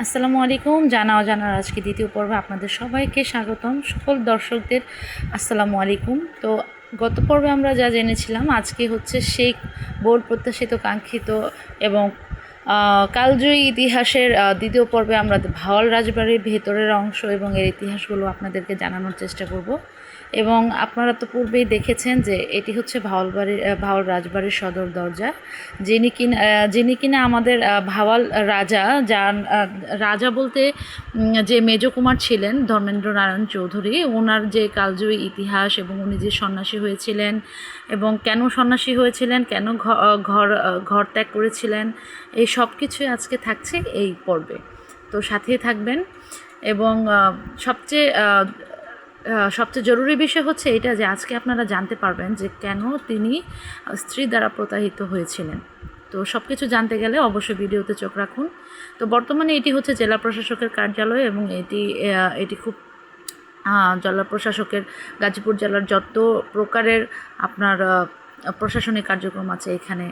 আসসালামু আলাইকুম। জানা অজানার আজকে দ্বিতীয় পর্বে আপনাদের সবাইকে স্বাগতম। সকল দর্শকদের আসসালামু আলাইকুম। তো গত পর্বে আমরা যা জেনেছিলাম, আজকে হচ্ছে সেই বহুল প্রত্যাশিত কাঙ্ক্ষিত এবং কালজয়ী ইতিহাসের দ্বিতীয় পর্বে আমরা ভাওয়াল রাজবাড়ির ভেতরের অংশ এবং এর ইতিহাসগুলো আপনাদেরকে জানানোর চেষ্টা করব। এবং আপনারা তো পূর্বেই দেখেছেন যে এটি হচ্ছে ভাওয়াল রাজবাড়ির সদর দরজা, যিনি কিনা আমাদের ভাওয়াল রাজা, যার রাজা বলতে যে মেজকুমার ছিলেন ধর্মেন্দ্র নারায়ণ চৌধুরী, ওনার যে কালজয়ী ইতিহাস এবং উনি যে সন্ন্যাসী হয়েছিলেন এবং কেন সন্ন্যাসী হয়েছিলেন, কেন ঘর ত্যাগ করেছিলেন, এই সব কিছুই আজকে থাকছে এই পর্বে। তো সাথেই থাকবেন। এবং সবচেয়ে জরুরি বিষয় হচ্ছে এটা যে আজকে আপনারা জানতে পারবেন যে কেন তিনি স্ত্রী দ্বারা প্রতারিত হয়েছিলেন। তো সব কিছু জানতে গেলে অবশ্যই ভিডিওতে চোখ রাখুন। তো বর্তমানে এটি হচ্ছে জেলা প্রশাসকের কার্যালয় এবং এটি খুব জেলা প্রশাসকের গাজীপুর জেলার যত প্রকারের আপনার প্রশাসনিক কার্যক্রম আছে এখানে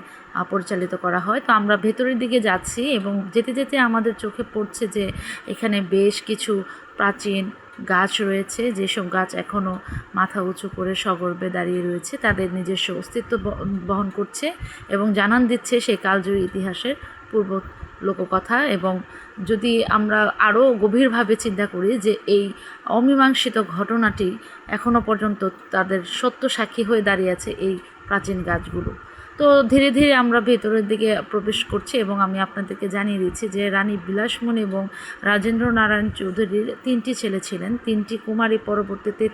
পরিচালিত করা হয়। তো আমরা ভেতরের দিকে যাচ্ছি এবং যেতে যেতে আমাদের চোখে পড়ছে যে এখানে বেশ কিছু প্রাচীন গাছ রয়েছে, যেসব গাছ এখনও মাথা উঁচু করে সগর্বে দাঁড়িয়ে রয়েছে, তাদের নিজস্ব অস্তিত্ব বহন করছে এবং জানান দিচ্ছে সেই কালজয়ী ইতিহাসের পূর্ব লোককথা। এবং যদি আমরা আরও গভীরভাবে চিন্তা করি যে এই অমীমাংসিত ঘটনাটি এখনও পর্যন্ত তাদের সত্য সাক্ষী হয়ে দাঁড়িয়ে আছে এই প্রাচীন গাছগুলো। তো ধীরে ধীরে আমরা ভেতরের দিকে প্রবেশ করছি এবং আমি আপনাদেরকে জানিয়ে দিচ্ছি যে রানী বিলাসমণি এবং রাজেন্দ্র নারায়ণ চৌধুরীর 3টি ছেলে ছিলেন। 3টি কুমারী পরবর্তীতে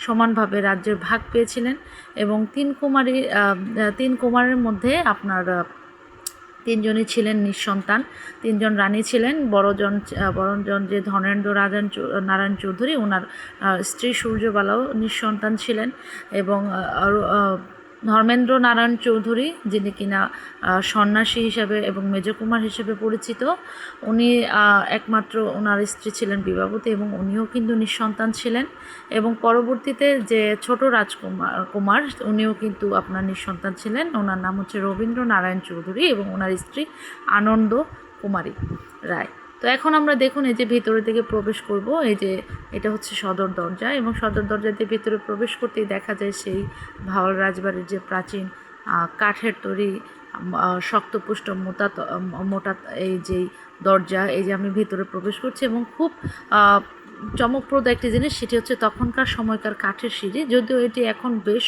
সমানভাবে রাজ্যের ভাগ পেয়েছিলেন এবং 3 কুমারের মধ্যে আপনার 3জনই ছিলেন নিঃসন্তান। 3জন রানী ছিলেন। বড়জন যে ধর্মেন্দ্র নারায়ণ চৌধুরী, ওনার স্ত্রী সূর্যবালাও নিঃসন্তান ছিলেন। এবং ধর্মেন্দ্র নারায়ণ চৌধুরী, যিনি কিনা সন্ন্যাসী হিসাবে এবং মেজকুমার হিসেবে পরিচিত, উনি একমাত্র ওনার স্ত্রী ছিলেন বিবাবতী এবং উনিও কিন্তু নিঃসন্তান ছিলেন। এবং পরবর্তীতে যে ছোট কুমার উনিও কিন্তু আপনার নিঃসন্তান ছিলেন। ওনার নাম হচ্ছে রবীন্দ্র নারায়ণ চৌধুরী এবং ওনার স্ত্রী আনন্দ কুমারী রায়। তো এখন আমরা দেখুন এই যে ভিতরের দিকে প্রবেশ করব, এই যে এটা হচ্ছে সদর দরজা এবং সদর দরজা দিয়ে ভিতরে প্রবেশ করতেই দেখা যায় সেই ভাওয়াল রাজবাড়ির যে প্রাচীন কাঠের তৈরি শক্তপুষ্ট মোটা এই যেই দরজা, এই যে আমি ভিতরে প্রবেশ করছি এবং খুব চমকপ্রদ একটি জিনিস, সেটি হচ্ছে তখনকার সময়কার কাঠের সিঁড়ি। যদিও এটি এখন বেশ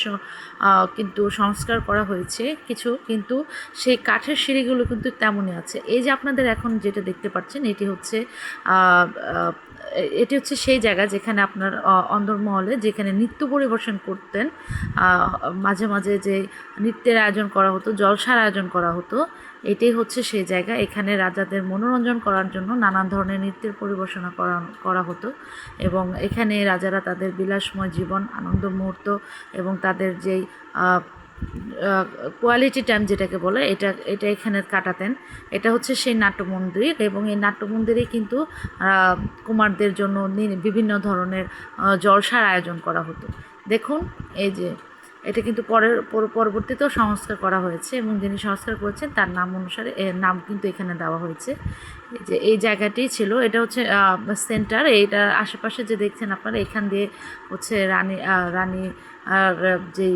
কিন্তু সংস্কার করা হয়েছে কিছু, কিন্তু সেই কাঠের সিঁড়িগুলো কিন্তু তেমনই আছে। এই যে আপনাদের এখন যেটা দেখতে পাচ্ছেন এটি হচ্ছে সেই জায়গা যেখানে আপনার অন্দরমহলে যেখানে নৃত্য পরিবেশন করতেন, মাঝে মাঝে যে নৃত্যের আয়োজন করা হতো, জলসার আয়োজন করা হতো, এটাই হচ্ছে সেই জায়গা। এখানে রাজাদের মনোরঞ্জন করার জন্য নানান ধরনের নৃত্যের পরিবেশনা করা হতো এবং এখানে রাজারা তাদের বিলাসময় জীবন, আনন্দ মুহূর্ত এবং তাদের যেই কোয়ালিটি টাইম যেটাকে বলে এটা এখানে কাটাতেন। এটা হচ্ছে সেই নাট্যমন্দির এবং এই নাট্যমন্দিরে কিন্তু কুমারদের জন্য বিভিন্ন ধরনের জলসার আয়োজন করা হতো। দেখুন এই যে এটা কিন্তু পরবর্তীতেও সংস্কার করা হয়েছে এবং যিনি সংস্কার করেছেন তার নাম অনুসারে এর নাম কিন্তু এখানে দেওয়া হয়েছে। যে এই জায়গাটি ছিল, এটা হচ্ছে সেন্টার। এইটার আশেপাশে যে দেখছেন আপনারা, এখান দিয়ে হচ্ছে রানী আর যেই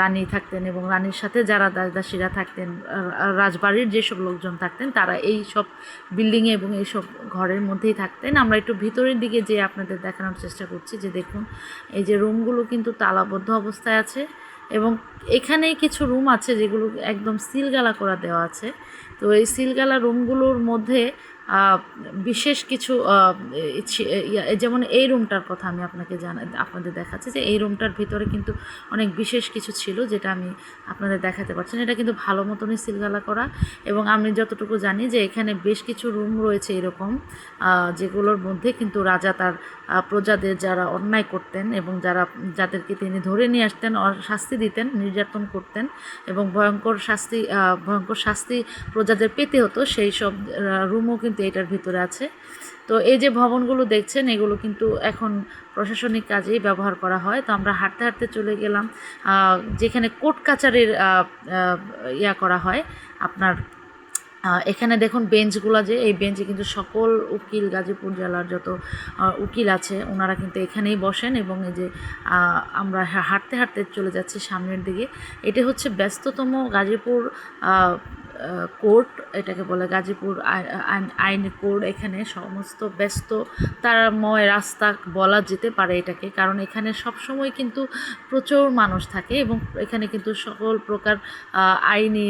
রানী থাকতেন এবং রানীর সাথে যারা দাসদাসীরা থাকতেন, রাজবাড়ির যেসব লোকজন থাকতেন, তারা এই সব বিল্ডিংয়ে এবং এইসব ঘরের মধ্যেই থাকতেন। আমরা একটু ভিতরের দিকে যে আপনাদের দেখানোর চেষ্টা করছি যে দেখুন এই যে রুমগুলো কিন্তু তালাবদ্ধ অবস্থায় আছে এবং এখানে কিছু রুম আছে যেগুলো একদম সিলগালা করা দেওয়া আছে। তো এই সিলগালা রুমগুলোর মধ্যে বিশেষ কিছু যেমন এই রুমটার কথা আমি আপনাদের দেখাচ্ছি যে এই রুমটার ভিতরে কিন্তু অনেক বিশেষ কিছু ছিল যেটা আমি আপনাদের দেখাতে পারছি না। এটা কিন্তু ভালো মতনই সিলগালা করা এবং আমি যতটুকু জানি যে এখানে বেশ কিছু রুম রয়েছে এরকম, যেগুলোর মধ্যে কিন্তু রাজা তার প্রজাদের যারা অন্যায় করতেন এবং যাদেরকে তিনি ধরে নিয়ে আসতেন, শাস্তি দিতেন, নির্যাতন করতেন এবং ভয়ঙ্কর শাস্তি প্রজাদের পেতে হতো, সেই সব রুমও কিন্তু এটার ভিতরে আছে। তো এই যে ভবনগুলো দেখছেন এগুলো কিন্তু এখন প্রশাসনিক কাজেই ব্যবহার করা হয়। তো আমরা হাঁটতে হাঁটতে চলে গেলাম যেখানে কোর্ট কাচারির করা হয় আপনার এখানে দেখুন বেঞ্চগুলো, যে এই বেঞ্চে কিন্তু সকল উকিল, গাজীপুর জেলার যত উকিল আছে ওনারা কিন্তু এখানেই বসেন। এবং এই যে আমরা হাঁটতে হাঁটতে চলে যাচ্ছি সামনের দিকে। এটা হচ্ছে ব্যস্ততম গাজীপুর কোর্ট, এটাকে বলে গাজীপুর আইন কোর্ট। এখানে সমস্ত ব্যস্ত তারময় রাস্তা বলা যেতে পারে এটাকে, কারণ এখানে সবসময় কিন্তু প্রচুর মানুষ থাকে এবং এখানে কিন্তু সকল প্রকার আইনি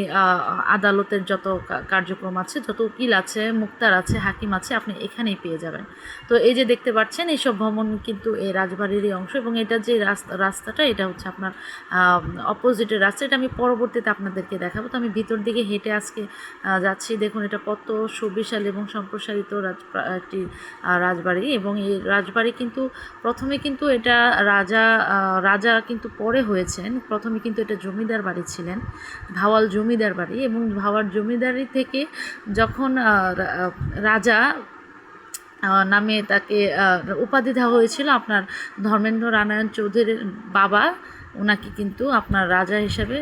আদালতের যত কার্যক্রম আছে, যত উকিল আছে, মুক্তার আছে, হাকিম আছে, আপনি এখানেই পেয়ে যাবেন। তো এই যে দেখতে পাচ্ছেন এইসব ভবন কিন্তু এই রাজবাড়িরই অংশ। এবং এটা যে রাস্তাটা, এটা হচ্ছে আপনার অপোজিটের রাস্তা। এটা আমি পরবর্তীতে আপনাদেরকে দেখাবো। তো আমি ভিতর দিকে হেঁটে আজকে যাচ্ছি। দেখুন এটা কত সুবিশাল এবং সম্প্রসারিত একটি রাজবাড়ি। এবং এই রাজবাড়ি কিন্তু প্রথমে কিন্তু এটা রাজা কিন্তু পরে হয়েছেন। প্রথমে কিন্তু এটা জমিদার বাড়ি ছিলেন, ভাওয়াল জমিদার বাড়ি। এবং ভাওয়াল জমিদারি থেকে যখন রাজা নামে তাকে উপাধি দেওয়া হয়েছিল, আপনার ধর্মেন্দ্র নারায়ণ চৌধুরীর বাবা, ওনাকে কিন্তু আপনার রাজা হিসাবে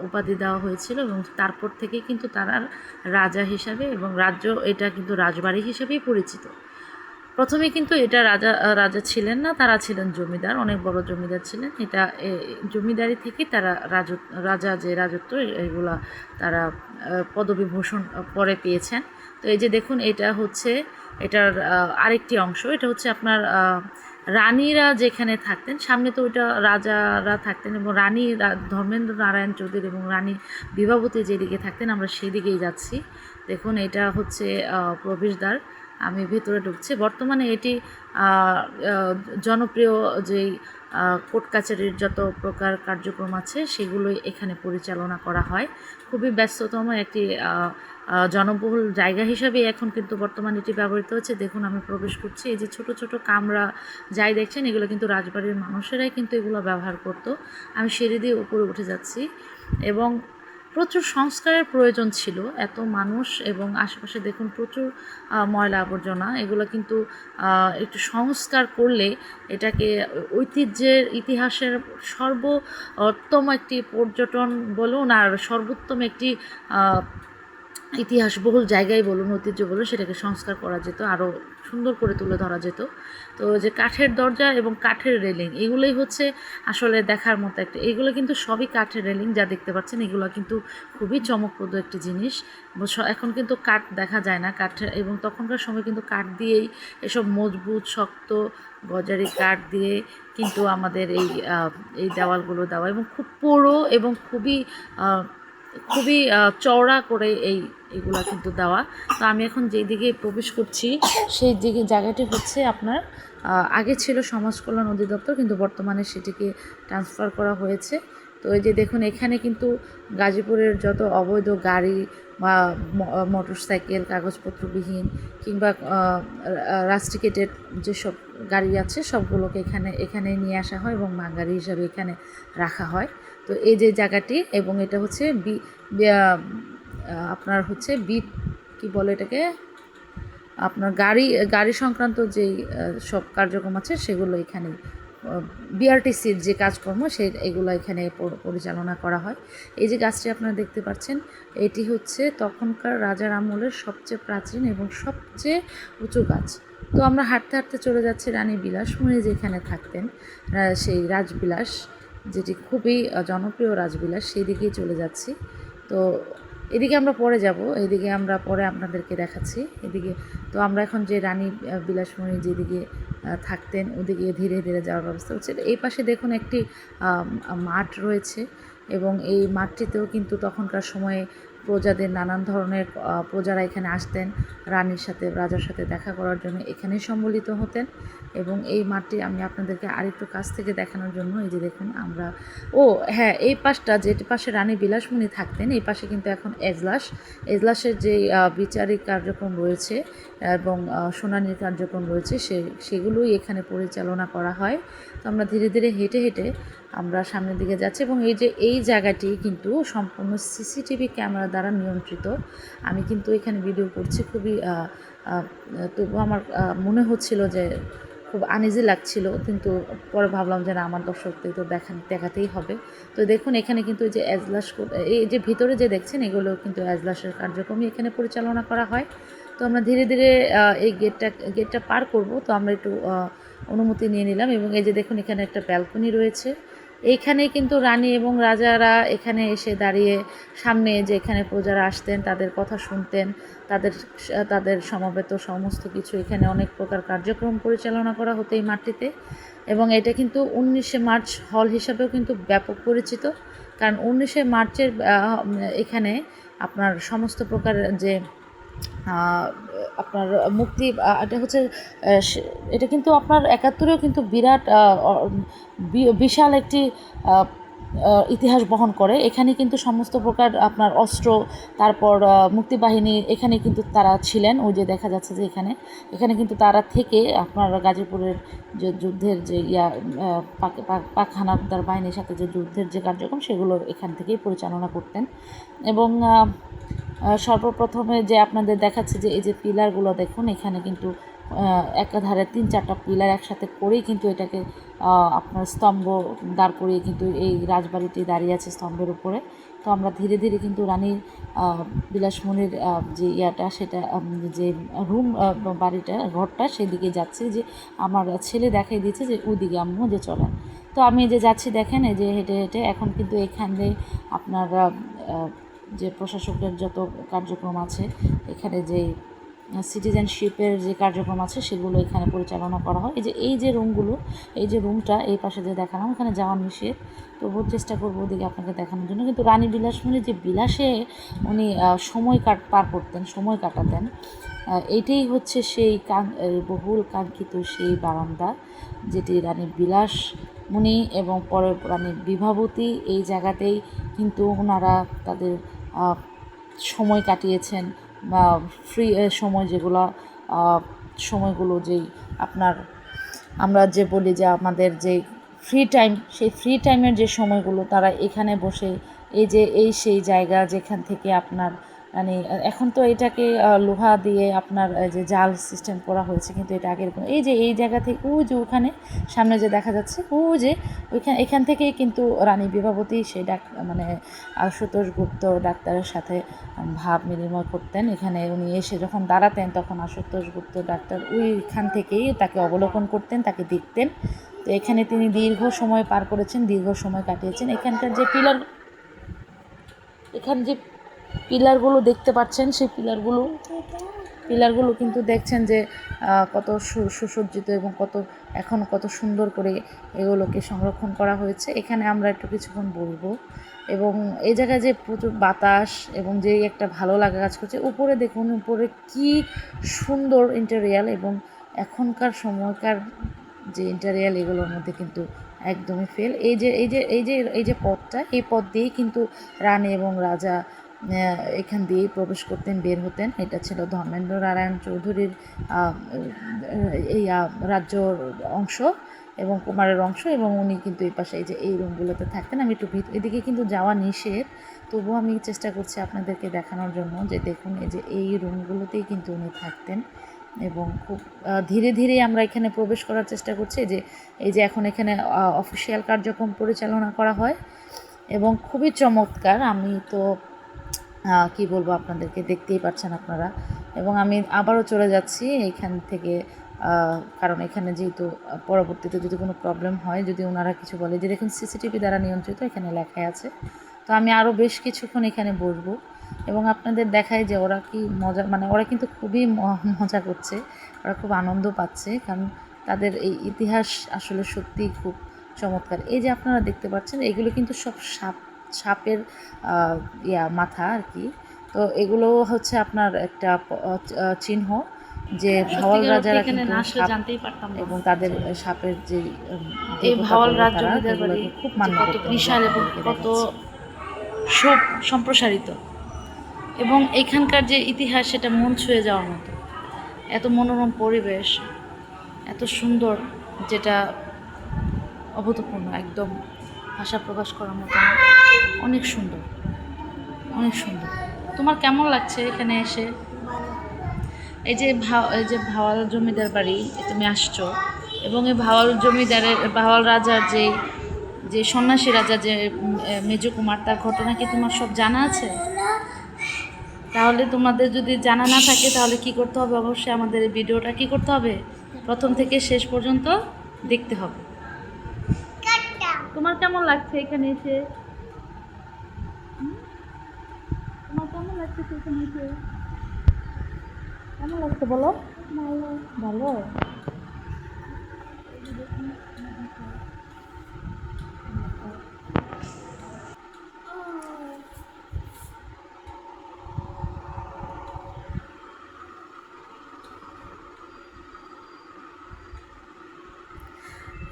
উপাধি দেওয়া হয়েছিল। এবং তারপর থেকে কিন্তু তারা রাজা হিসাবে, এবং রাজ্য এটা কিন্তু রাজবাড়ি হিসেবেই পরিচিত। প্রথমে কিন্তু এটা রাজা ছিলেন না, তারা ছিলেন জমিদার, অনেক বড় জমিদার ছিলেন। এটা জমিদারি থেকে তারা রাজা যে রাজত্ব, এগুলা তারা পদবিভূষণ পরে পেয়েছেন। তো এই যে দেখুন এটা হচ্ছে এটার আরেকটি অংশ। এটা হচ্ছে আপনার রানীরা যেখানে থাকতেন, সামনে তো ওইটা রাজারা থাকতেন, এবং রানী ধর্মেন্দ্র নারায়ণ চৌধুরী এবং রানী বিভাবতী যেদিকে থাকতেন, আমরা সেদিকেই যাচ্ছি। দেখুন এটা হচ্ছে প্রবেশদ্বার, আমি ভেতরে ঢুকছি। বর্তমানে এটি জনপ্রিয় যেই কোর্ট কাছারির যত প্রকার কার্যক্রম আছে সেগুলোই এখানে পরিচালনা করা হয়। খুবই ব্যস্ততম একটি জনবহুল জায়গা হিসাবে এখন কিন্তু বর্তমানে এটি ব্যবহৃত হচ্ছে। দেখুন আমি প্রবেশ করছি, এই যে ছোট ছোট কামরা যাই দেখছেন, এগুলো কিন্তু রাজবাড়ির মানুষেরাই কিন্তু এগুলো ব্যবহার করত। আমি সিঁড়ি দিয়ে উপরে উঠে যাচ্ছি, এবং প্রচুর সংস্কারের প্রয়োজন ছিল, এত মানুষ এবং আশেপাশে দেখুন প্রচুর ময়লা আবর্জনা। এগুলো কিন্তু একটু সংস্কার করলে এটাকে ঐতিহ্যের, ইতিহাসের সর্বোত্তম একটি পর্যটন বলুন আর সর্বোত্তম একটি ইতিহাসবহুল জায়গায় বলুন, ঐতিহ্য বলুন, সেটাকে সংস্কার করা যেত, আরও সুন্দর করে তুলে ধরা যেত। তো যে কাঠের দরজা এবং কাঠের রেলিং, এগুলোই হচ্ছে আসলে দেখার মতো একটা। এগুলো কিন্তু সবই কাঠের রেলিং যা দেখতে পাচ্ছেন, এগুলো কিন্তু খুবই চমকপ্রদ একটি জিনিস। এখন কিন্তু কাঠ দেখা যায় না, কাঠের, এবং তখনকার সময় কিন্তু কাঠ দিয়েই এসব মজবুত শক্ত গজারি কাঠ দিয়ে কিন্তু আমাদের এই দেওয়ালগুলো দেওয়া, এবং খুব পুরো এবং খুবই চওড়া করে এইগুলা কিন্তু দেওয়া। তো আমি এখন যেই দিকে প্রবেশ করছি সেই দিকে জায়গাটি হচ্ছে আপনার আগে ছিল সমাজ কল্যাণ অধিদপ্তর, কিন্তু বর্তমানে সেটিকে ট্রান্সফার করা হয়েছে। তো এই যে দেখুন এখানে কিন্তু গাজীপুরের যত অবৈধ গাড়ি বা মোটরসাইকেল, কাগজপত্রবিহীন কিংবা রাস্টিকেটেড যেসব গাড়ি আছে সবগুলোকে এখানে নিয়ে আসা হয় এবং মাঙ্গারি হিসাবে এখানে রাখা হয়। তো এই যে জায়গাটি, এবং এটা হচ্ছে আপনার হচ্ছে কি বলে এটাকে, আপনার গাড়ি সংক্রান্ত যেই সব কার্যক্রম আছে সেগুলো এখানে বিআরটিসির যে কাজকর্ম এগুলো এখানে পরিচালনা করা হয়। এই যে গাছটি আপনারা দেখতে পাচ্ছেন, এটি হচ্ছে তখনকার রাজার আমলের সবচেয়ে প্রাচীন এবং সবচেয়ে উঁচু গাছ। তো আমরা হাঁটতে হাঁটতে চলে যাচ্ছি রানী বিলাসমণি যেখানে থাকতেন, সেই রাজবিলাস, যেটি খুবই জনপ্রিয় রাজবিলাস, সেই দিকেই চলে যাচ্ছি। তো এদিকে আমরা পরে যাব, এদিকে আমরা পরে আপনাদেরকে দেখাচ্ছি এদিকে। তো আমরা এখন যে রানী বিলাসমণি যেদিকে থাকতেন ওদিকে ধীরে ধীরে যাওয়ার ব্যবস্থা হচ্ছে। এই পাশে দেখুন একটি মাঠ রয়েছে, এবং এই মাঠটিতেও কিন্তু তখনকার সময়ে প্রজাদের নানান ধরনের প্রজারা এখানে আসতেন রানীর সাথে, রাজার সাথে দেখা করার জন্য এখানেই সম্মিলিত হতেন। এবং এই মাঠটি আমি আপনাদেরকে আরেকটু কাছ থেকে দেখানোর জন্য, এই যে দেখুন আমরা, হ্যাঁ, এই পাশটা, যে পাশে রানী বিলাসমণি থাকতেন, এই পাশে কিন্তু এখন এজলাসের যে বিচারিক কার্যক্রম রয়েছে এবং শুনানির কার্যক্রম রয়েছে সেগুলোই এখানে পরিচালনা করা হয়। তো আমরা ধীরে ধীরে হেঁটে হেঁটে আমরা সামনের দিকে যাচ্ছি, এবং এই জায়গাটি কিন্তু সম্পূর্ণ সিসিটিভি ক্যামেরা দ্বারা নিয়ন্ত্রিত। আমি কিন্তু এখানে ভিডিও করছি খুবই, তবু আমার মনে হচ্ছিল যে খুব আনইজি লাগছিল, কিন্তু পরে ভাবলাম যে না, আমার দর্শকদের তো দেখাতেই হবে। তো দেখুন এখানে কিন্তু এই যে এজলাস, এই যে ভিতরে যে দেখছেন এগুলো কিন্তু এজলাসের কার্যক্রমই এখানে পরিচালনা করা হয়। তো আমরা ধীরে ধীরে এই গেটটা পার করব, তো আমরা একটু অনুমতি নিয়ে নিলাম। এবং এই যে দেখুন এখানে একটা ব্যালকনি রয়েছে, এইখানে কিন্তু রানী এবং রাজারা এখানে এসে দাঁড়িয়ে সামনে যে এখানে প্রজারা আসতেন তাদের কথা শুনতেন, তাদের তাদের সমবেত সমস্ত কিছু, এখানে অনেক প্রকার কার্যক্রম পরিচালনা করা হতো এই মাঠটিতে। এবং এটা কিন্তু 19শে মার্চ হল হিসাবেও কিন্তু ব্যাপক পরিচিত, কারণ 19শে মার্চের এখানে আপনার সমস্ত প্রকার যে আপনার মুক্তি, এটা হচ্ছে এটা কিন্তু আপনার 71-এও কিন্তু বিরাট বিশাল একটি ইতিহাস বহন করে। এখানে কিন্তু সমস্ত প্রকার আপনার অস্ত্র, তারপর মুক্তিবাহিনী এখানে কিন্তু তারা ছিলেন। ওই যে দেখা যাচ্ছে যে এখানে কিন্তু তারা থেকে আপনার গাজীপুরের যে যুদ্ধের যে পাক হানাদার বাহিনীর সাথে যে যুদ্ধের যে কার্যক্রম সেগুলো এখান থেকেই পরিচালনা করতেন। এবং সর্বপ্রথমে যে আপনাদের দেখাচ্ছে যে এই যে পিলারগুলো দেখুন, এখানে কিন্তু একাধারে 3-4টা পিলার একসাথে করেই কিন্তু এটাকে আপনার স্তম্ভ দাঁড় করিয়ে কিন্তু এই রাজবাড়িটি দাঁড়িয়ে আছে স্তম্ভের উপরে। তো আমরা ধীরে ধীরে কিন্তু রানীর বিলাসমণির যে সেটা যে রুম বাড়িটা ঘরটা সেদিকে যাচ্ছি, যে আমার ছেলে দেখাই দিচ্ছে যে ওইদিকে আম্মু যে চলেন। তো আমি যে যাচ্ছি দেখেন, এই যে হেঁটে হেঁটে এখন কিন্তু এখানে আপনার যে প্রশাসকের যত কার্যক্রম আছে, এখানে যে সিটিজেনশিপের যে কার্যক্রম আছে সেগুলো এখানে পরিচালনা করা হয়। এই যে রুমগুলো, এই যে রুমটা এই পাশে যে দেখালাম, ওখানে যাওয়া নিষেধ, তবুও চেষ্টা করবো ওদিকে আপনাকে দেখানোর জন্য। কিন্তু রানী বিলাসমণি যে বিলাসে উনি সময় পার করতেন, সময় কাটাতেন, এইটাই হচ্ছে সেই বহুল কাঙ্ক্ষিত সেই বারান্দা, যেটি রানী বিলাসমণি এবং পরে রানী বিভাবতী এই জায়গাতেই কিন্তু ওনারা তাদের সময় কাটিয়েছেন, বা ফ্রি সময় যেগুলো সময়গুলো যেই আপনার আমরা যে বলি যে আমাদের যে ফ্রি টাইম, সেই ফ্রি টাইমের যে সময়গুলো তারা এখানে বসে সেই জায়গা যেখান থেকে আপনার মানে এখন তো এটাকে লোহা দিয়ে আপনার যে জাল সিস্টেম করা হয়েছে, কিন্তু এটা আগের এই জায়গা থেকে যে ওখানে সামনে যে দেখা যাচ্ছে যে এখান থেকেই কিন্তু রানী বিভাবতী সেই মানে আশুতোষ গুপ্ত ডাক্তারের সাথে ভাব বিনিময় করতেন। এখানে উনি এসে যখন দাঁড়াতেন তখন আশুতোষ গুপ্ত ডাক্তার ওইখান থেকেই তাকে অবলোকন করতেন, তাকে দেখতেন। তো এখানে তিনি দীর্ঘ সময় পার করেছেন, দীর্ঘ সময় কাটিয়েছেন। এখানকার যে যে পিলারগুলো দেখতে পাচ্ছেন, সেই পিলারগুলো কিন্তু দেখছেন যে কত সুসজ্জিত এবং কত সুন্দর করে এগুলোকে সংরক্ষণ করা হয়েছে। এখানে আমরা একটু কিছুক্ষণ বলবো। এবং এই জায়গায় যে প্রচুর বাতাস এবং যে একটা ভালো লাগা কাজ করছে। উপরে দেখুন, উপরে কি সুন্দর ইন্টেরিয়াল, এবং এখনকার সময়কার যে ইন্টেরিয়াল এগুলোর মধ্যে কিন্তু একদমই ফেল। এই যে পথটা, এই পথ দিয়েই কিন্তু রানী এবং রাজা এখান দিয়েই প্রবেশ করতেন, বের হতেন। এটা ছিল ধর্মেন্দ্র নারায়ণ চৌধুরীর এই রাজ্য অংশ এবং কুমারের অংশ, এবং উনি কিন্তু এই পাশে এই রুমগুলোতে থাকতেন। আমি একটু এদিকে কিন্তু যাওয়া নিষেধ, তবুও আমি চেষ্টা করছি আপনাদেরকে দেখানোর জন্য যে দেখুন এই রুমগুলোতেই কিন্তু উনি থাকতেন। এবং খুব ধীরে ধীরে আমরা এখানে প্রবেশ করার চেষ্টা করছি। এই যে এখন এখানে অফিসিয়াল কার্যক্রম পরিচালনা করা হয় এবং খুবই চমৎকার। আমি তো কি বলবো আপনাদেরকে, দেখতেই পাচ্ছেন আপনারা। এবং আমি আবারও চলে যাচ্ছি এইখান থেকে, কারণ এখানে যেহেতু পরবর্তীতে যদি কোনো প্রবলেম হয়, যদি ওনারা কিছু বলে, যে দেখুন সিসিটিভি দ্বারা নিয়ন্ত্রিত, এখানে লেখা আছে। তো আমি আরও বেশ কিছুক্ষণ এখানে বসবো এবং আপনাদের দেখাই যে ওরা কি মজা, মানে ওরা কিন্তু খুবই মজা করছে, ওরা খুব আনন্দ পাচ্ছে, কারণ তাদের এই ইতিহাস আসলে সত্যিই খুব চমৎকার। এই যে আপনারা দেখতে পাচ্ছেন, এগুলো কিন্তু সব সাপের মাথা আর কি। তো এগুলো হচ্ছে আপনার একটা চিহ্ন যে ভাওয়াল রাজারা কিন্তু এবং তাদের সাপের যে এই ভাওয়াল রাজ্যের বাড়ি খুব কত বিশাল এবং কত সম্প্রসারিত, এবং এখানকার যে ইতিহাস সেটা মন ছুঁয়ে যাওয়ার মতো। এত মনোরম পরিবেশ, এত সুন্দর, যেটা অভূতপূর্ণ, একদম ভাষা প্রকাশ করার মতো। অনেক সুন্দর, অনেক সুন্দর। তোমার কেমন লাগছে এখানে এসে? এই যে ভাওয়াল জমিদার বাড়ি তুমি আসছো, এবং এই ভাওয়াল জমিদারের ভাওয়াল রাজার যে সন্ন্যাসী রাজা যে মেজো কুমার, তার ঘটনা কি তোমার সব জানা আছে? তাহলে তোমাদের যদি জানা না থাকে তাহলে কি করতে হবে, অবশ্যই আমাদের এই ভিডিওটা কি করতে হবে, প্রথম থেকে শেষ পর্যন্ত দেখতে হবে। তোমার কেমন লাগছে এখানে এসে? তোমার কেমন লাগছে এখানে এসে? কেমন লাগছে বলো? ভালো। ভালো।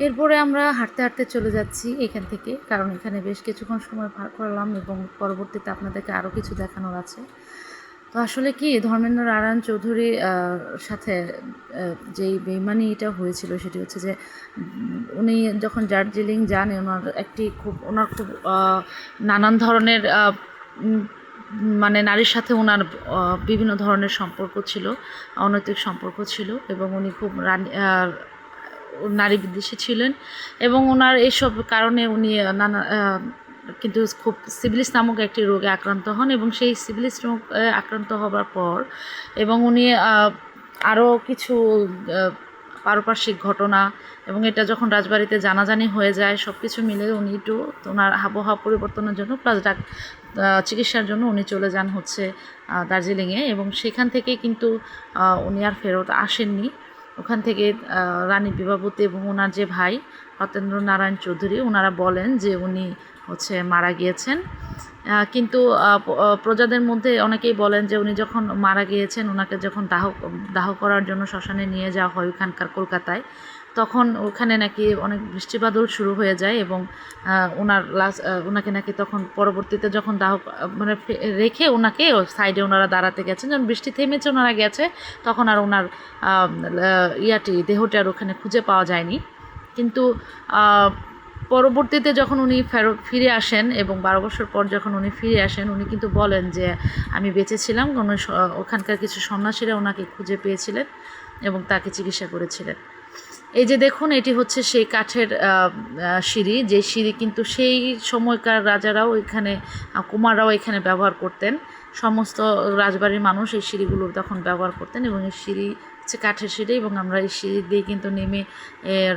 এরপরে আমরা হাঁটতে হাঁটতে চলে যাচ্ছি এখান থেকে, কারণ এখানে বেশ কিছুক্ষণ সময় পার করলাম এবং পরবর্তীতে আপনাদেরকে আরও কিছু দেখানোর আছে। তো আসলে কি, ধর্মেন্দ্র নারায়ণ চৌধুরী সাথে যেই বেইমানিটা হয়েছিল সেটি হচ্ছে যে উনি যখন দার্জিলিং যান, ওনার খুব নানান ধরনের মানে নারীর সাথে ওনার বিভিন্ন ধরনের সম্পর্ক ছিল, অনৈতিক সম্পর্ক ছিল, এবং উনি খুব নারী বিদ্বেষী ছিলেন। এবং ওনার এইসব কারণে উনি কিন্তু খুব সিফিলিস নামক একটি রোগে আক্রান্ত হন, এবং সেই সিফিলিস রোগ আক্রান্ত হবার পর এবং উনি আরও কিছু পারিপার্শ্বিক ঘটনা, এবং এটা যখন রাজবাড়িতে জানাজানি হয়ে যায়, সব কিছু মিলে উনি একটু ওনার আবহাওয়া পরিবর্তনের জন্য প্লাস চিকিৎসার জন্য উনি চলে যান হচ্ছে দার্জিলিংয়ে, এবং সেখান থেকে কিন্তু উনি আর ফেরত আসেননি। ওখান থেকে রানী বিভাবতী এবং ওনার যে ভাই সত্যেন্দ্র নারায়ণ চৌধুরী, ওনারা বলেন যে উনি হচ্ছে মারা গিয়েছেন। কিন্তু প্রজাদের মধ্যে অনেকেই বলেন যে উনি যখন মারা গিয়েছেন, ওনাকে যখন দাহ করার জন্য শ্মশানে নিয়ে যাওয়া হয় ওখানকার কলকাতায়, তখন ওখানে নাকি অনেক বৃষ্টিবাদল শুরু হয়ে যায়, এবং ওনাকে নাকি তখন পরবর্তীতে যখন মানে রেখে ওনাকে সাইডে ওনারা দাঁড়াতে গেছেন, যখন বৃষ্টি থেমেছে ওনারা গেছে, তখন আর ওনার দেহটি আর ওখানে খুঁজে পাওয়া যায়নি। কিন্তু পরবর্তীতে যখন উনি ফিরে আসেন এবং 12 বছর পর যখন উনি ফিরে আসেন, উনি কিন্তু বলেন যে আমি বেঁচে ছিলাম, ওখানকার কিছু সন্ন্যাসীরা ওনাকে খুঁজে পেয়েছিলেন এবং তাকে চিকিৎসা করেছিলেন। এই যে দেখুন, এটি হচ্ছে সেই কাঠের সিঁড়ি, যে সিঁড়ি কিন্তু সেই সময়কার রাজারাও এখানে, কুমাররাও এখানে ব্যবহার করতেন। সমস্ত রাজবাড়ির মানুষ এই সিঁড়িগুলো তখন ব্যবহার করতেন, এবং এই সিঁড়ি হচ্ছে কাঠের সিঁড়ি, এবং আমরা এই সিঁড়ি দিয়ে কিন্তু নেমে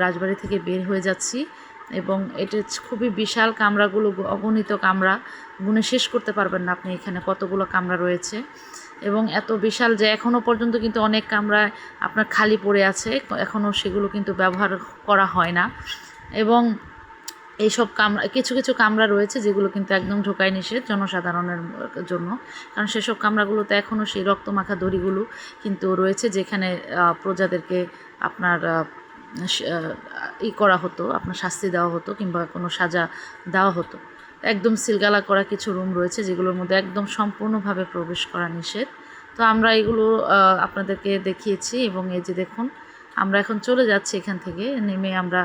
রাজবাড়ি থেকে বের হয়ে যাচ্ছি। এবং এটা খুবই বিশাল, কামরাগুলো অগণিত কামরা, গুণে শেষ করতে পারবেন না আপনি এখানে কতগুলো কামরা রয়েছে, এবং এত বিশাল যে এখনও পর্যন্ত কিন্তু অনেক কামরা আপনার খালি পড়ে আছে, এখনও সেগুলো কিন্তু ব্যবহার করা হয় না। এবং এইসব কিছু কিছু কামরা রয়েছে যেগুলো কিন্তু একদম ঢোকায় নিষেধ জনসাধারণের জন্য, কারণ সেসব কামরাগুলোতে এখনও সেই রক্তমাখা দড়িগুলো কিন্তু রয়েছে, যেখানে প্রজাদেরকে আপনার করা হতো, আপনার শাস্তি দেওয়া হতো কিংবা কোনো সাজা দেওয়া হতো। একদম সিলগালা করা কিছু রুম রয়েছে যেগুলোর মধ্যে একদম সম্পূর্ণভাবে প্রবেশ করা নিষেধ। তো আমরা এগুলো আপনাদেরকে দেখিয়েছি, এবং এই যে দেখুন, আমরা এখন চলে যাচ্ছি এখান থেকে নেমে, আমরা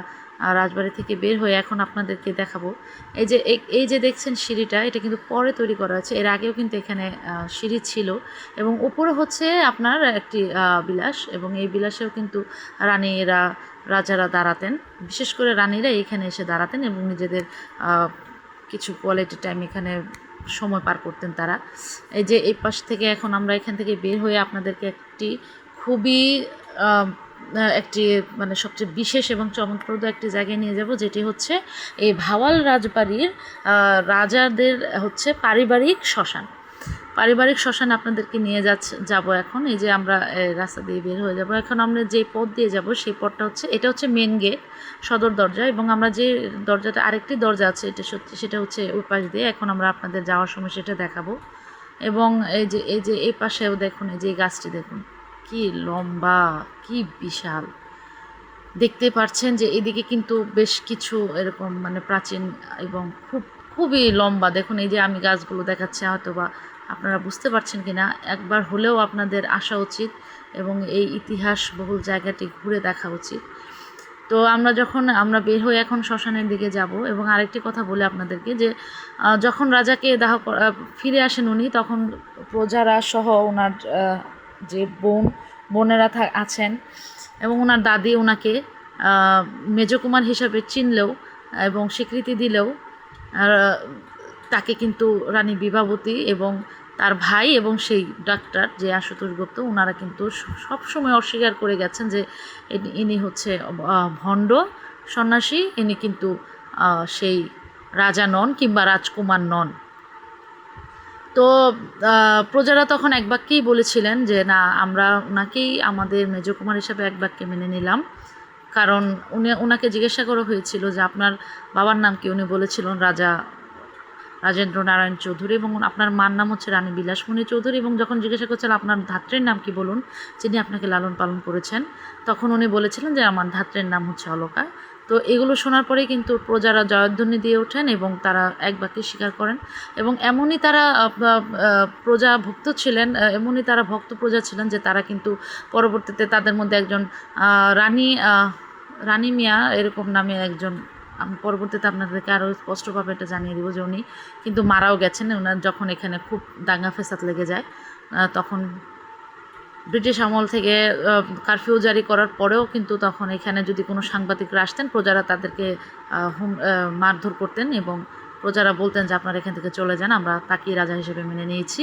রাজবাড়ি থেকে বের হয়ে এখন আপনাদেরকে দেখাবো। এই যে দেখছেন সিঁড়িটা, এটা কিন্তু পরে তৈরি করা হয়েছে, এর আগেও কিন্তু এখানে সিঁড়ি ছিল, এবং উপরে হচ্ছে আপনার একটি বিলাস, এবং এই বিলাসেও কিন্তু রাজারা দাঁড়াতেন, বিশেষ করে রানীরা এখানে এসে দাঁড়াতেন এবং নিজেদের কিছু কোয়ালিটি টাইম এখানে সময় পার করতেন তারা। এই যে এই পাশ থেকে এখন আমরা এখান থেকে বের হয়ে আপনাদেরকে একটি খুবই মানে সবচেয়ে বিশেষ এবং চমকপ্রদ একটি জায়গায় নিয়ে যাব, যেটি হচ্ছে এই ভাওয়াল রাজবাড়ির রাজাদের হচ্ছে পারিবারিক শ্মশান আপনাদেরকে নিয়ে যাব এখন। এই যে আমরা রাস্তা দিয়ে বের হয়ে যাব এখন, আমরা যে পথ দিয়ে যাব সেই পথটা হচ্ছে, এটা হচ্ছে মেন গেট, সদর দরজা, এবং আমরা যে দরজাটা, আরেকটি দরজা আছে সেটা হচ্ছে ওই পাশ দিয়ে, এখন আমরা আপনাদের যাওয়ার সময় সেটা দেখাবো। এবং এই পাশেও দেখুন, এই যে গাছটি দেখুন কি লম্বা, কি বিশাল, দেখতে পাচ্ছেন যে এদিকে কিন্তু বেশ কিছু এরকম মানে প্রাচীন এবং খুবই লম্বা। দেখুন এই যে আমি গাছগুলো দেখাচ্ছি, হয়তো বা আপনারা বুঝতে পারছেন কি না, একবার হলেও আপনাদের আসা উচিত এবং এই ইতিহাস বহুল জায়গাটি ঘুরে দেখা উচিত। তো আমরা বের হয়ে এখন শ্মশানের দিকে যাব। এবং আরেকটি কথা বলে আপনাদেরকে, যে যখন রাজাকে ফিরে আসেন উনি, তখন প্রজারা সহ ওনার যে বোনেরা আছেন এবং ওনার দাদি ওনাকে মেজকুমার হিসাবে চিনলেও এবং স্বীকৃতি দিলেও তাকে কিন্তু রানী বিভাবতী এবং তার ভাই এবং সেই ডাক্তার যে আশুতোষ গুপ্ত ওনারা কিন্তু সবসময় অস্বীকার করে গেছেন যে ইনি হচ্ছে ভণ্ড সন্ন্যাসী, ইনি কিন্তু সেই রাজা নন কিংবা রাজকুমার নন। তো প্রজারা তখন এক বাক্যেই বলেছিলেন যে না, আমরা ওনাকেই আমাদের মেজকুমার হিসাবে এক বাক্যে মেনে নিলাম। কারণ ওনাকে জিজ্ঞাসা করা হয়েছিল যে আপনার বাবার নাম কি, উনি বলেছিলেন রাজেন্দ্র নারায়ণ চৌধুরী এবং আপনার মার নাম হচ্ছে রানী বিলাসমণি চৌধুরী। এবং যখন জিজ্ঞাসা করছিলেন আপনার ধাত্রীর নাম কি বলুন, যিনি আপনাকে লালন পালন করেছেন, তখন উনি বলেছিলেন যে আমার ধাত্রীর নাম হচ্ছে অলকা। তো এগুলো শোনার পরে কিন্তু প্রজারা জয়ধ্বনি দিয়ে ওঠেন এবং তারা এক বাক্যে স্বীকার করেন। এবং এমনই তারা প্রজা ভক্ত ছিলেন, এমনই তারা ভক্ত প্রজা ছিলেন যে তারা কিন্তু পরবর্তীতে তাদের মধ্যে একজন রানী মিয়া এরকম নামে একজন, আমি পরবর্তীতে আপনাদেরকে আরও স্পষ্টভাবে এটা জানিয়ে দেবো যে উনি কিন্তু মারাও গেছেন। ওনার যখন এখানে খুব দাঙ্গা ফেসাদ লেগে যায়, তখন ব্রিটিশ আমল থেকে কারফিউ জারি করার পরেও কিন্তু তখন এখানে যদি কোনো সাংবাদিকরা আসতেন, প্রজারা তাদেরকে মারধর করতেন এবং প্রজারা বলতেন যে আপনারা এখান থেকে চলে যান, আমরা তাকেই রাজা হিসেবে মেনে নিয়েছি।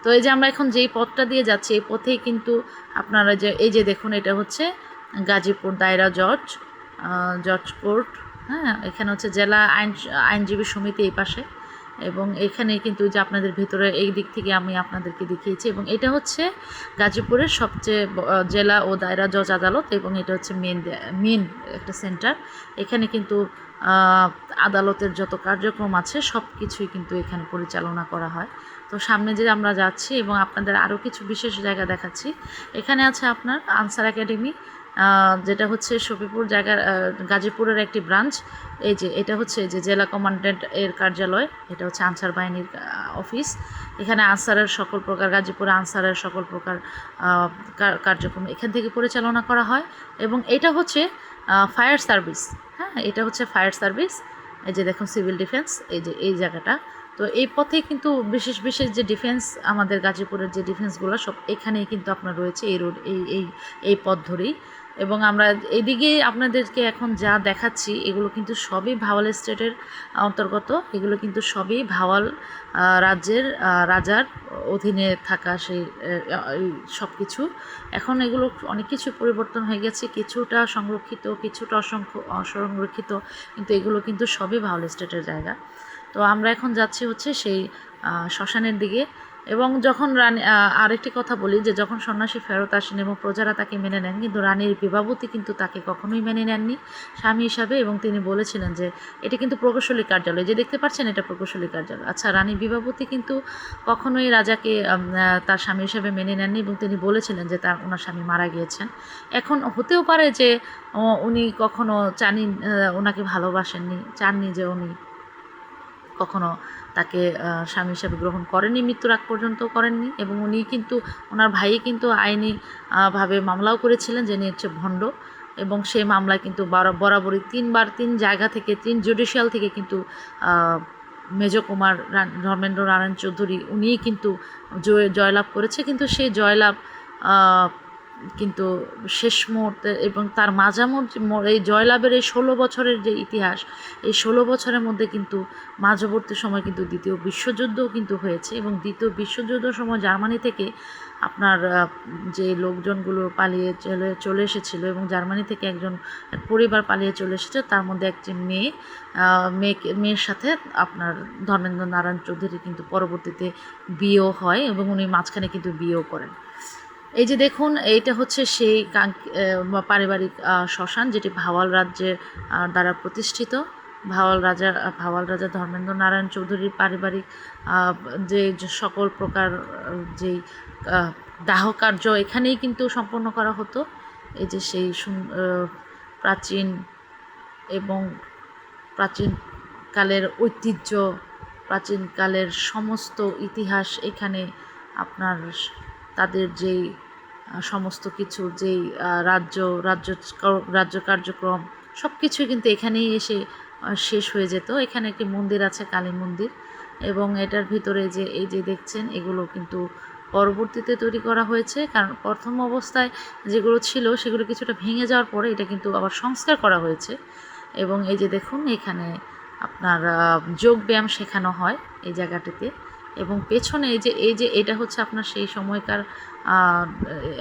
তো এই যে আমরা এখন যেই পথটা দিয়ে যাচ্ছি, এই পথেই কিন্তু আপনারা যে এই যে দেখুন, এটা হচ্ছে গাজীপুর দায়রা জজ কোর্ট। হ্যাঁ, এখানে হচ্ছে জেলা আইনজীবী সমিতি এই পাশে, এবং এখানে কিন্তু যে আপনাদের ভিতরে এই দিক থেকে আমি আপনাদেরকে দেখিয়েছি। এবং এটা হচ্ছে গাজীপুরের সবচেয়ে জেলা ও দায়রা জজ আদালত, এবং এটা হচ্ছে মেন একটা সেন্টার। এখানে কিন্তু আদালতের যত কার্যক্রম আছে সব কিছুই কিন্তু এখানে পরিচালনা করা হয়। তো সামনে যে আমরা যাচ্ছি এবং আপনাদের আরও কিছু বিশেষ জায়গা দেখাচ্ছি। এখানে আছে আপনার আনসার একাডেমি, যেটা হচ্ছে শফিপুর জায়গার গাজীপুরের একটি ব্রাঞ্চ। এই যে এটা হচ্ছে যে জেলা কমান্ড্যান্ট এর কার্যালয়, এটা হচ্ছে আনসার বাহিনীর অফিস। এখানে আনসারের সকল প্রকার, গাজীপুরে আনসারের সকল প্রকার কার্যক্রম এখান থেকে পরিচালনা করা হয়। এবং এটা হচ্ছে ফায়ার সার্ভিস। হ্যাঁ, এটা হচ্ছে ফায়ার সার্ভিস। এই যে দেখুন সিভিল ডিফেন্স, এই যে এই জায়গাটা। তো এই পথে কিন্তু বিশেষ বিশেষ যে ডিফেন্স, আমাদের গাজীপুরের যে ডিফেন্সগুলো সব এখানেই কিন্তু আপনার রয়েছে, এই রোড এই পথ ধরেই। এবং আমরা এদিকে আপনাদেরকে এখন যা দেখাচ্ছি এগুলো কিন্তু সবই ভাওয়াল স্টেটের অন্তর্গত। এগুলো কিন্তু সবই ভাওয়াল রাজ্যের রাজার অধীনে থাকা সেই সব কিছু। এখন এগুলো অনেক কিছু পরিবর্তন হয়ে গেছে, কিছুটা সংরক্ষিত, কিছুটা অসংরক্ষিত, কিন্তু এগুলো কিন্তু সবই ভাওয়াল স্টেটের জায়গা। তো আমরা এখন যাচ্ছি হচ্ছে সেই শ্মশানের দিকে। এবং যখন আরেকটি কথা বলি যে যখন সন্ন্যাসী ফেরত আসেন এবং প্রজারা তাকে মেনে নেন, কিন্তু রানীর বিভাবতী কিন্তু তাকে কখনোই মেনে নেননি স্বামী হিসাবে, এবং তিনি বলেছিলেন যে এটি কিন্তু প্রকৌশলী কার্যালয়, যে দেখতে পাচ্ছেন এটা প্রকৌশলী কার্যালয়। আচ্ছা, রানী বিভাবতী কিন্তু কখনোই রাজাকে তার স্বামী হিসাবে মেনে নেননি এবং তিনি বলেছিলেন যে ওনার স্বামী মারা গিয়েছেন। এখন হতেও পারে যে উনি কখনো ওনাকে ভালোবাসেননি, চাননি যে উনি কখনো তাকে স্বামী হিসাবে গ্রহণ করেননি, মৃত্যুর আগ পর্যন্ত করেননি। এবং উনি কিন্তু ওনার ভাই কিন্তু আইনি ভাবে মামলাও করেছিলেন যে হচ্ছে ভণ্ড, এবং সেই মামলায় কিন্তু বরাবরই 3 জায়গা থেকে 3 জুডিশিয়াল থেকে কিন্তু মেজকুমার ধর্মেন্দ্র নারায়ণ চৌধুরী উনিই কিন্তু জয়লাভ করেছে। কিন্তু সেই জয়লাভ কিন্তু শেষ মুহূর্তে এবং তার মাঝামাঝি এই জয়লাভের এই 16 বছরের যে ইতিহাস, এই 16 বছরের মধ্যে কিন্তু মাঝবর্তী সময় কিন্তু দ্বিতীয় বিশ্বযুদ্ধও কিন্তু হয়েছে। এবং দ্বিতীয় বিশ্বযুদ্ধের সময় জার্মানি থেকে আপনার যে লোকজনগুলো পালিয়ে চলে এসেছিলো, এবং জার্মানি থেকে এক পরিবার পালিয়ে চলে এসেছে, তার মধ্যে একটি মেয়ের সাথে আপনার ধর্মেন্দ্র নারায়ণ চৌধুরী কিন্তু পরবর্তীতে বিয়েও হয়, এবং উনি মাঝখানে কিন্তু বিয়েও করেন। এই যে দেখুন, এইটা হচ্ছে সেই পারিবারিক শ্মশান, যেটি ভাওয়াল রাজ্যের দ্বারা প্রতিষ্ঠিত। ভাওয়াল রাজা ধর্মেন্দ্র নারায়ণ চৌধুরীর পারিবারিক যে সকল প্রকার যেই দাহ কার্য এখানেই কিন্তু সম্পন্ন করা হতো। এই যে সেই প্রাচীন এবং প্রাচীনকালের ঐতিহ্য, প্রাচীনকালের সমস্ত ইতিহাস এখানে আপনার তাদের যেই সমস্ত কিছু যেই রাজ্য কার্যক্রম সব কিছুই কিন্তু এখানেই এসে শেষ হয়ে যেত। এখানে একটি মন্দির আছে, কালী মন্দির, এবং এটার ভিতরে যে এই যে দেখছেন এগুলো কিন্তু পরবর্তীতে তৈরি করা হয়েছে, কারণ প্রথম অবস্থায় যেগুলো ছিল সেগুলো কিছুটা ভেঙে যাওয়ার পরে এটা কিন্তু আবার সংস্কার করা হয়েছে। এবং এই যে দেখুন এখানে আপনার যোগব্যায়াম শেখানো হয় এই জায়গাটিতে। এবং পেছনে এই যে এটা হচ্ছে আপনার সেই সময়কার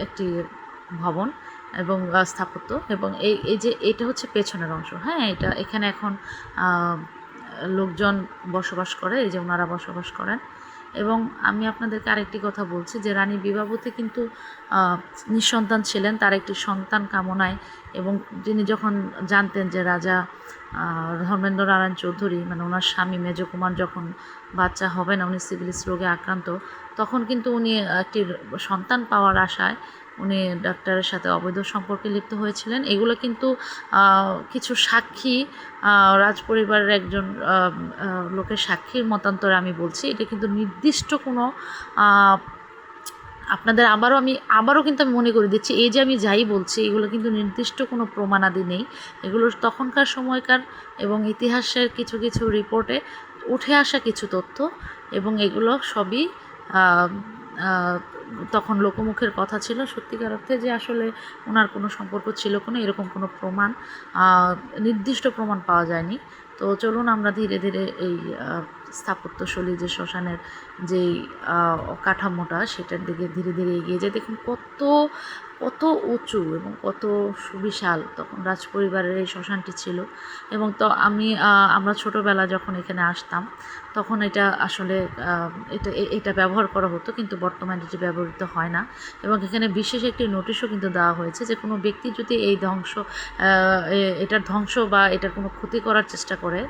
একটি ভবন এবং স্থাপত্য। এবং এই যে এটা হচ্ছে পেছনের অংশ, হ্যাঁ, এটা এখানে এখন লোকজন বসবাস করে, এই যে ওনারা বসবাস করেন। এবং আমি আপনাদেরকে আরেকটি কথা বলছি যে রানী বিবাবতী কিন্তু নিঃসন্তান ছিলেন, তার একটি সন্তান কামনায়। এবং তিনি যখন জানতেন যে রাজা ধর্মেন্দ্র নারায়ণ চৌধুরী মানে ওনার স্বামী মেজকুমার যখন বাচ্চা হবে না, উনি সিফিলিস রোগে আক্রান্ত, তখন কিন্তু উনি একটি সন্তান পাওয়ার আশায় উনি ডাক্তারের সাথে অবৈধ সম্পর্কে লিপ্ত হয়েছিলেন। এগুলো কিন্তু কিছু সাক্ষী, রাজপরিবারের একজন লোকের সাক্ষীর মতান্তরে আমি বলছি, এটা কিন্তু নির্দিষ্ট কোনো আপনাদের আবারও কিন্তু আমি মনে করে দিচ্ছি, এই যে আমি যাই বলছি এগুলো কিন্তু নির্দিষ্ট কোনো প্রমাণাদি নেই। এগুলো তখনকার সময়কার এবং ইতিহাসের কিছু কিছু রিপোর্টে উঠে আসা কিছু তথ্য, এবং এগুলো সবই তখন লোকমুখের কথা ছিল। সত্যিকার অর্থে যে আসলে ওনার কোনো সম্পর্ক ছিল কোনো এরকম কোনো প্রমাণ, নির্দিষ্ট প্রমাণ পাওয়া যায়নি। তো চলুন আমরা ধীরে ধীরে এই স্থাপত্যশৈলী যে শ্মশানের যেই কাঠামোটা সেটার দিকে ধীরে ধীরে এগিয়ে যায়। দেখুন কত কত উঁচু এবং কত সুবিশাল তখন রাজপরিবারের এই শ্মশানটি ছিল। এবং তো আমরা ছোটোবেলা যখন এখানে আসতাম তখন এটা আসলে এটা ব্যবহার করা হতো, কিন্তু বর্তমানে এটি ব্যবহৃত হয় না। এবং এখানে বিশেষ একটি নোটিশও কিন্তু দেওয়া হয়েছে যে কোনো ব্যক্তি যদি এই এটার ধ্বংস বা এটার কোনো ক্ষতি করার চেষ্টা করে,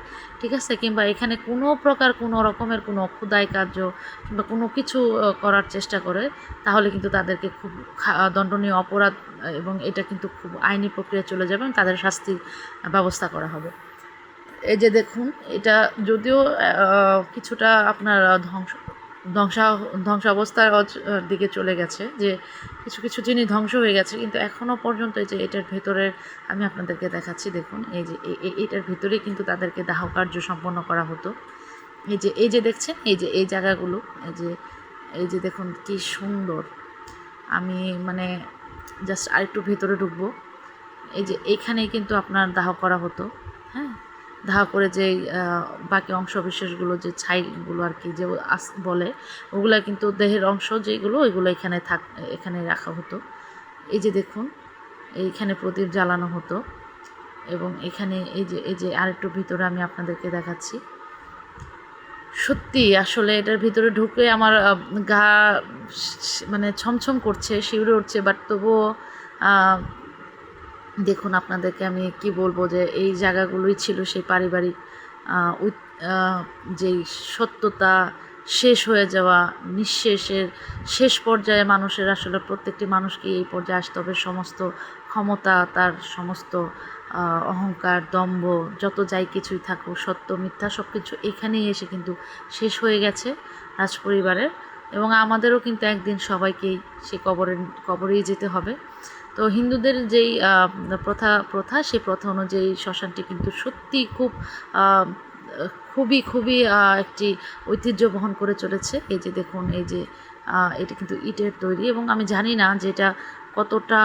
ঠিক আছে, কিংবা এখানে কোনো প্রকার কোনো রকমের কোনো ক্ষুদায় কার্য কিংবা কোনো কিছু করার চেষ্টা করে, তাহলে কিন্তু তাদেরকে খুব দণ্ডনীয় অপরাধ এবং এটা কিন্তু খুব আইনি প্রক্রিয়া চলে যাবে এবং তাদের শাস্তির ব্যবস্থা করা হবে। এই যে দেখুন এটা যদিও কিছুটা আপনার ধ্বংসাবস্থার দিকে চলে গেছে, যে কিছু কিছু জিনিস ধ্বংস হয়ে গেছে, কিন্তু এখনও পর্যন্ত এই যে এটার ভেতরের আমি আপনাদেরকে দেখাচ্ছি, দেখুন এই যে এটার ভেতরে কিন্তু তাদেরকে দাহ কার্য সম্পন্ন করা হতো। এই যে দেখছেন এই জায়গাগুলো, এই যে দেখুন কি সুন্দর। আমি মানে জাস্ট আরেকটু ভেতরে ঢুকবো। এই যে এইখানেই কিন্তু আপনার দাহ করা হতো, হ্যাঁ, দাহ করে যে বাকি অংশ বিশেষগুলো যে ছাইগুলো আর কি যে বলে, ওগুলা কিন্তু দেহের অংশ যেগুলো ওইগুলো এখানে রাখা হতো। এই যে দেখুন এইখানে প্রদীপ জ্বালানো হতো। এবং এখানে এই যে আরেকটু ভিতরে আমি আপনাদেরকে দেখাচ্ছি। সত্যি আসলে এটার ভিতরে ঢুকে আমার গা মানে ছমছম করছে, শিউরে উঠছে। বাট তবুও দেখুন আপনাদেরকে আমি কি বলবো, যে এই জায়গাগুলোই ছিল সেই পারিবারিক যেই সত্যতা শেষ হয়ে যাওয়া, নিঃশেষের শেষ পর্যায়ে মানুষের আসলে প্রত্যেকটি মানুষকে এই পর্যায়ে আসতে হবে। সমস্ত ক্ষমতা, তার সমস্ত অহংকার, দম্ভ, যত যাই কিছুই থাকুক, সত্য মিথ্যা সব কিছু এখানেই এসে কিন্তু শেষ হয়ে গেছে রাজপরিবারের। এবং আমাদেরও কিন্তু একদিন সবাইকেই সেই কবরেই যেতে হবে। তো হিন্দুদের যেই প্রথা সেই প্রথা অনুযায়ী শ্মশানটি কিন্তু সত্যি খুবই একটি ঐতিহ্য বহন করে চলেছে। এই যে দেখুন এটা কিন্তু ইটের তৈরি, এবং আমি জানি না যে এটা কতটা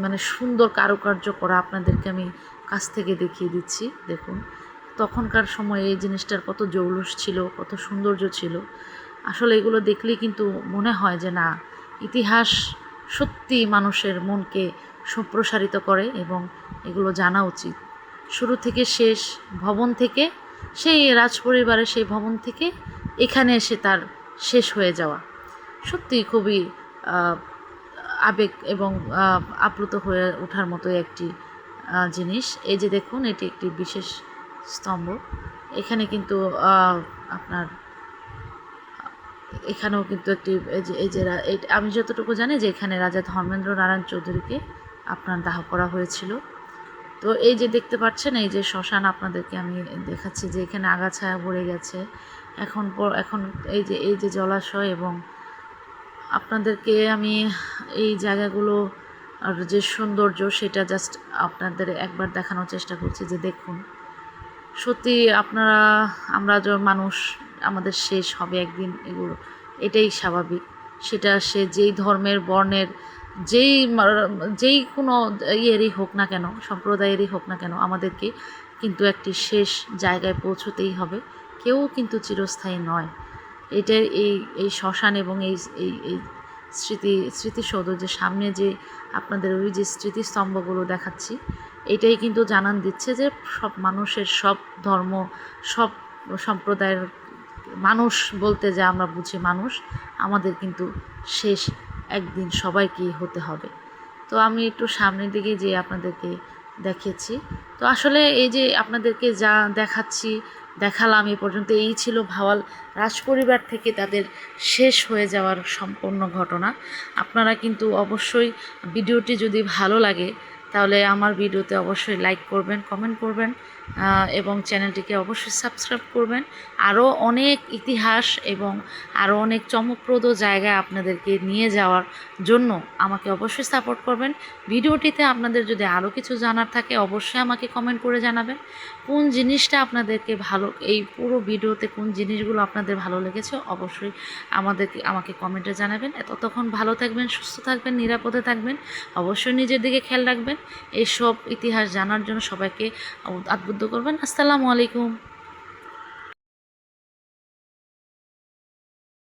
মানে সুন্দর কারুকার্য করা, আপনাদেরকে আমি কাছ থেকে দেখিয়ে দিচ্ছি। দেখুন তখনকার সময়ে এই জিনিসটার কত জৌলুস ছিল, কত সৌন্দর্য ছিল। আসলে এগুলো দেখলেই কিন্তু মনে হয় যে না, ইতিহাস সত্যি মানুষের মনকে সম্প্রসারিত করে এবং এগুলো জানা উচিত। শুরু থেকে শেষ ভবন থেকে, সেই রাজপরিবারের সেই ভবন থেকে এখানে এসে তার শেষ হয়ে যাওয়া সত্যি খুবই আবেগ এবং আপ্লুত হয়ে ওঠার মতোই একটি জিনিস। এই যে দেখুন এটি একটি বিশেষ স্তম্ভ। এখানে কিন্তু আপনার এখানেও কিন্তু একটি আমি যতটুকু জানি যে এখানে রাজা ধর্মেন্দ্র নারায়ণ চৌধুরীকে আপনার দাহ করা হয়েছিল। তো এই যে দেখতে পাচ্ছেন এই যে শ্মশান আপনাদেরকে আমি দেখাচ্ছি, যে এখানে আগাছায়া ভরে গেছে এখন এই যে জলাশয়। এবং আপনাদেরকে আমি এই জায়গাগুলো আর যে সৌন্দর্য সেটা জাস্ট আপনাদের একবার দেখানোর চেষ্টা করছি, যে দেখুন সত্যি আমরা যে মানুষ, আমাদের শেষ হবে একদিন, এটাই স্বাভাবিক। সেটা সে যেই ধর্মের বর্ণের যেই কোনো ইয়েরই হোক না কেন, সম্প্রদায়েরই হোক না কেন, আমাদেরকে কিন্তু একটি শেষ জায়গায় পৌঁছতেই হবে। কেউ কিন্তু চিরস্থায়ী নয়। এটা এই শ্মশান এবং এই স্মৃতিসৌধ যে সামনে যে আপনাদের ওই যে স্মৃতিস্তম্ভগুলো দেখাচ্ছি, এটাই কিন্তু জানান দিচ্ছে যে সব মানুষের, সব ধর্ম, সব সম্প্রদায়ের মানুষ বলতে যা আমরা বুঝি মানুষ, আমাদের কিন্তু শেষ একদিন সবাইকেই হতে হবে। তো আমি একটু সামনের দিকে যেয়ে আপনাদেরকে দেখিয়েছি। তো আসলে এই যে আপনাদেরকে যা দেখালাম এ পর্যন্ত, এই ছিল ভাওয়াল রাজপরিবার থেকে তাদের শেষ হয়ে যাওয়ার সম্পূর্ণ ঘটনা। আপনারা কিন্তু অবশ্যই ভিডিওটি যদি ভালো লাগে তাহলে আমার ভিডিওতে অবশ্যই লাইক করবেন, কমেন্ট করবেন এবং চ্যানেলটিকে অবশ্যই সাবস্ক্রাইব করবেন। আরও অনেক ইতিহাস এবং আরও অনেক চমকপ্রদ জায়গায় আপনাদেরকে নিয়ে যাওয়ার জন্য আমাকে অবশ্যই সাপোর্ট করবেন। ভিডিওটিতে আপনাদের যদি আরও কিছু জানার থাকে অবশ্যই আমাকে কমেন্ট করে জানাবেন। কোন জিনিসটা আপনাদেরকে এই পুরো ভিডিওতে কোন জিনিসগুলো আপনাদের ভালো লেগেছে অবশ্যই আমাকে কমেন্টে জানাবেন। ততক্ষণ ভালো থাকবেন, সুস্থ থাকবেন, নিরাপদে থাকবেন, অবশ্যই নিজের দিকে খেয়াল রাখবেন। এইসব ইতিহাস জানার জন্য সবাইকে উদ্বুদ্ধ করবেন। আসসালামু আলাইকুম।